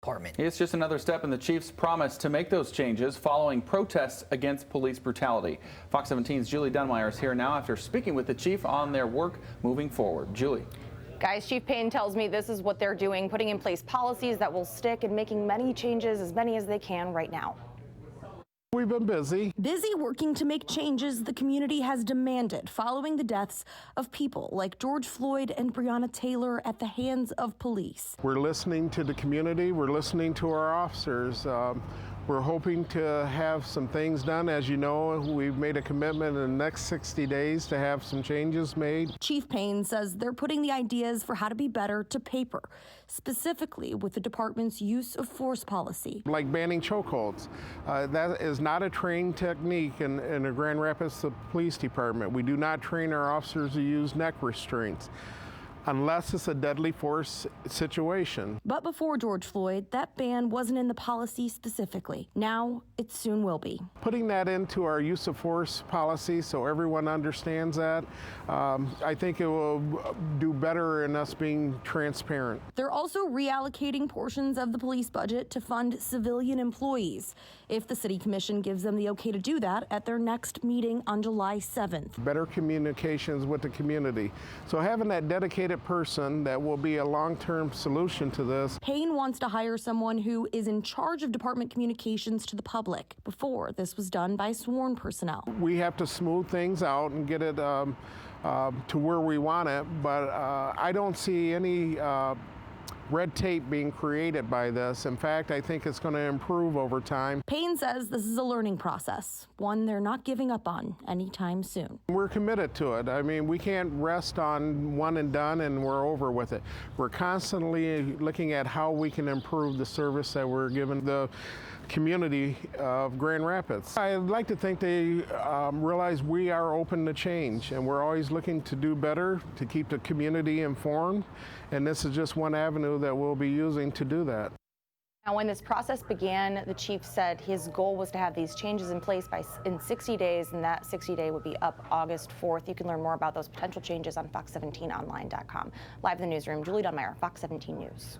department. It's just another step in the chief's promise to make those changes following protests against police brutality. Fox 17's Julie Dunmeyer is here now after speaking with the chief on their work moving forward. Julie. Guys, Chief Payne tells me this is what they're doing, putting in place policies that will stick and making many changes, as many as they can right now. We've been busy working to make changes the community has demanded following the deaths of people like George Floyd and Breonna Taylor at the hands of police. We're listening to the community. We're listening to our officers. We're hoping to have some things done. As you know, we've made a commitment in the next 60 days to have some changes made. Chief Payne says they're putting the ideas for how to be better to paper, specifically with the department's use of force policy. Like banning chokeholds. That is not a trained technique in the Grand Rapids Police Department. We do not train our officers to use neck restraints unless it's a deadly force situation. But before George Floyd, that ban wasn't in the policy specifically. Now it soon will be. Putting that into our use of force policy so everyone understands that, I think it will do better in us being transparent. They're also reallocating portions of the police budget to fund civilian employees, if the City Commission gives them the okay to do that at their next meeting on July 7th. Better communications with the community. So having that dedicated person that will be a long-term solution to this. Payne wants to hire someone who is in charge of department communications to the public. Before, this was done by sworn personnel. We have to smooth things out and get it to where we want it, but I don't see any red tape being created by this. In fact, I think it's going to improve over time. Payne says this is a learning process, one they're not giving up on anytime soon. We're committed to it. I mean, we can't rest on one and done and we're over with it. We're constantly looking at how we can improve the service that we're giving the community of Grand Rapids. I'd like to think they realize we are open to change and we're always looking to do better, to keep the community informed, and this is just one avenue that we'll be using to do that. Now, when this process began, the chief said his goal was to have these changes in place in 60 days, and that 60-day would be up August 4th. You can learn more about those potential changes on fox17online.com. Live in the newsroom, Julie Dunmeyer, Fox 17 News.